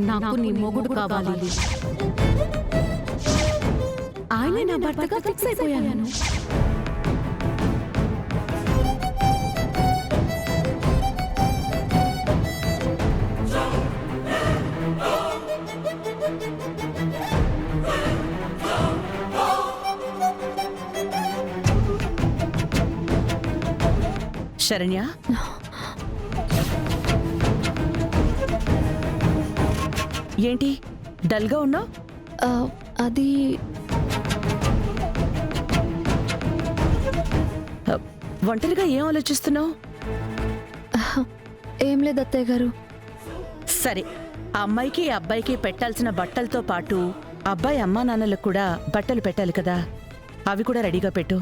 నాకు నీ మొగుడు కావాలి. ఆయన నా భర్తగా ఫిక్స్ అయిపోయాను. శరణ్య, ఏంటి డల్గా ఉన్నావు? అది ఒంటరిగా ఏం ఆలోచిస్తున్నావు? ఏం లేదు అత్తయ్య గారు. సరే, ఆ అమ్మాయికి అబ్బాయికి పెట్టాల్సిన బట్టలతో పాటు అబ్బాయి అమ్మా నాన్నలకు కూడా బట్టలు పెట్టాలి కదా, అవి కూడా రెడీగా పెట్టు.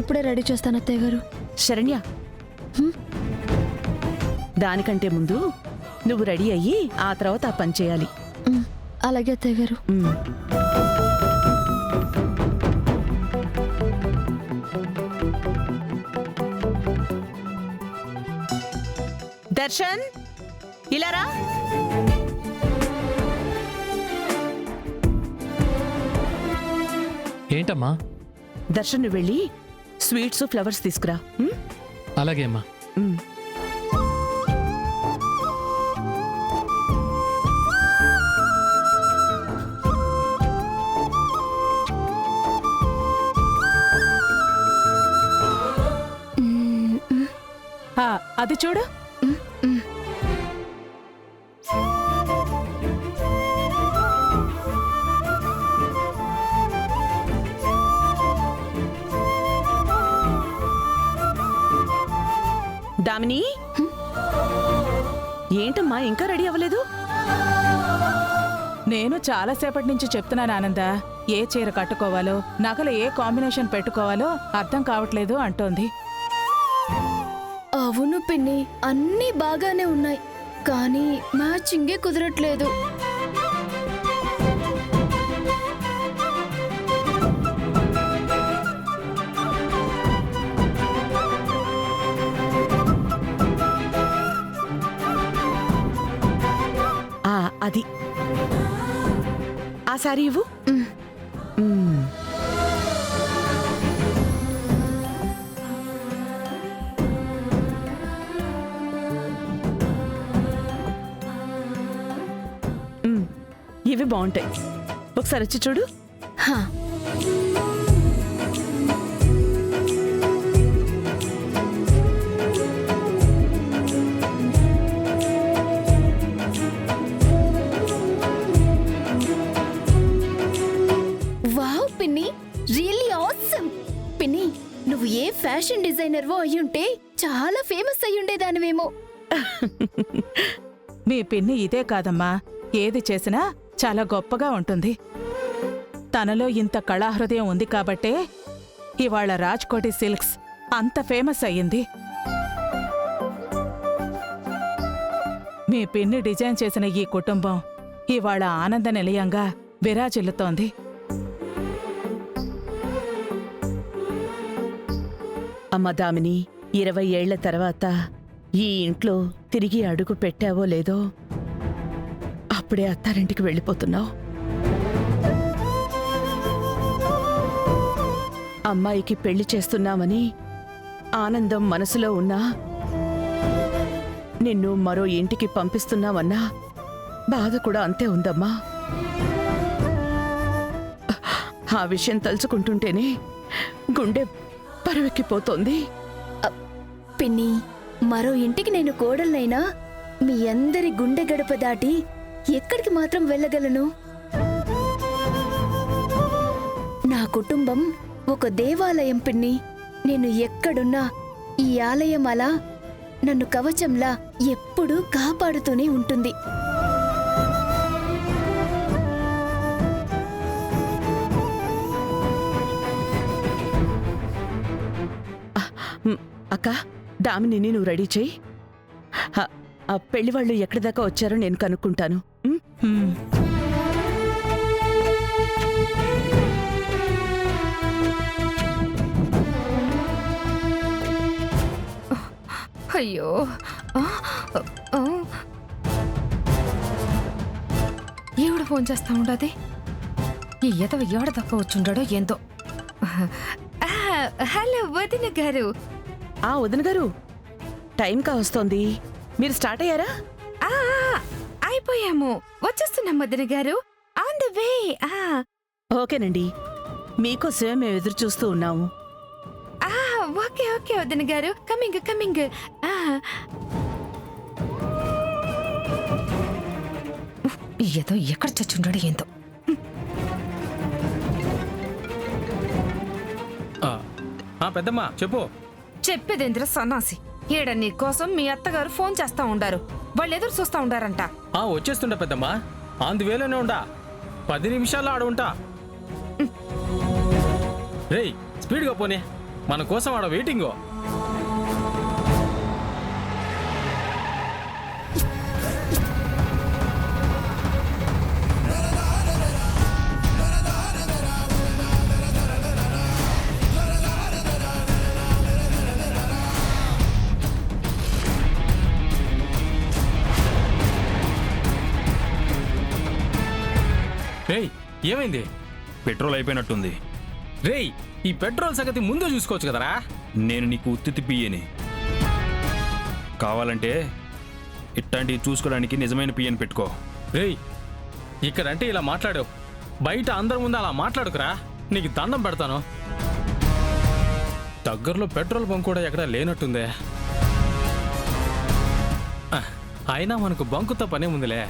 ఇప్పుడే రెడీ చేస్తాను అత్తయ్య గారు. శరణ్య, దానికంటే ముందు నువ్వు రెడీ అయ్యి ఆ తర్వాత ఆ పని చేయాలి. అలాగే అత్తయ్య గారు. దర్శన్, ఇలారా. ఏంటమ్మా? దర్శన్, నువ్వు వెళ్ళి స్వీట్స్ ఫ్లవర్స్ తీసుకురా. అలాగే అమ్మా. అది చూడు. దామిని, ఏంటమ్మా ఇంకా రెడీ అవ్వలేదు? నేను చాలాసేపటి నుంచి చెప్తున్నాను ఆనంద, ఏ చీర కట్టుకోవాలో, నగలు ఏ కాంబినేషన్ పెట్టుకోవాలో అర్థం కావట్లేదు అంటోంది. అవును పిన్ని, అన్నీ బాగానే ఉన్నాయి, కానీ మ్యాచింగే కుదరట్లేదు. అది ఆ సారీ ఇవ్వు. ఇవి బాగుంటాయి, ఒకసారి వచ్చి చూడు. వావ్ పిన్ని, రియల్లీ ఆసమ్. పిన్ని, నువ్వు ఏ ఫ్యాషన్ డిజైనర్వో అయ్యుంటే చాలా ఫేమస్ అయ్యుండేదానివేమో. మీ పిన్ని ఇదే కాదమ్మా, ఏది చేసినా చాలా గొప్పగా ఉంటుంది. తనలో ఇంత కళాహృదయం ఉంది కాబట్టే ఇవాళ రాజ్కోటి సిల్క్స్ అంత ఫేమస్ అయ్యింది. మీ పిన్ని డిజైన్ చేసిన ఈ కుటుంబం ఇవాళ ఆనంద నిలయంగా విరాజిల్లుతోంది. అమ్మ దామిని, 20 ఏళ్ల తర్వాత ఈ ఇంట్లో తిరిగి అడుగు పెట్టావో లేదో అప్పుడే అత్తారింటికి వెళ్ళిపోతున్నావు. అమ్మాయికి పెళ్లి చేస్తున్నామని ఆనందం మనసులో ఉన్నా, నిన్ను మరో ఇంటికి పంపిస్తున్నామన్నా బాధ కూడా అంతే ఉందమ్మా. ఆ విషయం తలుచుకుంటుంటేనే గుండె పరువెక్కిపోతోంది. పిన్ని, మరో ఇంటికి నేను కోడలనైనా మీ అందరి గుండె గడప దాటి ఎక్కడికి మాత్రం వెళ్ళగలను? నా కుటుంబం ఒక దేవాలయం పిన్ని. నేను ఎక్కడున్నా ఈ ఆలయం అలా నన్ను కవచంలా ఎప్పుడూ కాపాడుతూనే ఉంటుంది. అక్క, దామిని నువ్వు రెడీ చెయ్యి. పెళ్లి వాళ్ళు ఎక్కడి దాకా వచ్చారో నేను కనుక్కుంటాను. అయ్యో, ఈవిడ ఫోన్ చేస్తా ఉండదు. ఈ ఎదవ ఎవడ దాకా వచ్చుండాడో ఏందో. హలో వదిన గారు. వదిన గారు, టైం కా వస్తోంది, మీరు స్టార్ట్ అయ్యారా? ఆ, అయిపోయాము, వచ్చేస్తున్నాం వదిన గారు. On the way. ఓకేనండి, మీకోసమే మేము ఎదురు చూస్తూ ఉన్నాము. ఓకే ఓకే వదిన గారు, కమింగ్ కమింగ్. ఏదో ఎక్కడ చచ్చుండాడు ఏందో. పెద్దమ్మా చెప్పు. చెప్పేదేంద్ర సన్నాసి. ఈడ నీ కోసం మీ అత్తగారు ఫోన్ చేస్తా ఉండారు. వాళ్ళు ఎదురు చూస్తా ఉండారంట. వచ్చేస్తుంటా పెద్దమ్మా, అందువేలోనే ఉండా. 10 నిమిషాల్లో ఆడ ఉంటా. రేయ్ స్పీడ్గా పోనీ, మన కోసం ఆడ వెయిటింగో. రేయ్ ఏమైంది? పెట్రోల్ అయిపోయినట్టుంది. రేయ్ ఈ పెట్రోల్ సంగతి ముందే చూసుకోవచ్చు కదరా. నేను నీకు ఉత్తి పియ్యని. కావాలంటే ఇట్లాంటివి చూసుకోవడానికి నిజమైన పియ్యని పెట్టుకో. రేయ్ ఇక్కడంటే ఇలా మాట్లాడావు, బయట అందరి ముందు అలా మాట్లాడుకురా, నీకు దండం పెడతాను. దగ్గరలో పెట్రోల్ బంక్ కూడా ఎక్కడా లేనట్టుందే. అయినా మనకు బంకుతో పనే ముందులే.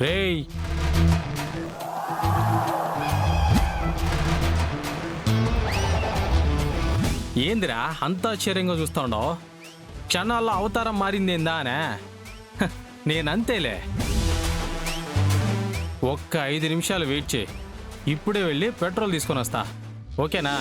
రేయ్ ఏందిరా అంత ఆశ్చర్యంగా చూస్తా ఉండవు? క్షణాల్లో అవతారం మారిందేందా అనే? నేనంతేలే. ఒక్క 5 నిమిషాలు వెయిట్ చేయి, ఇప్పుడే వెళ్ళి పెట్రోల్ తీసుకొని వస్తా. ఓకేనా?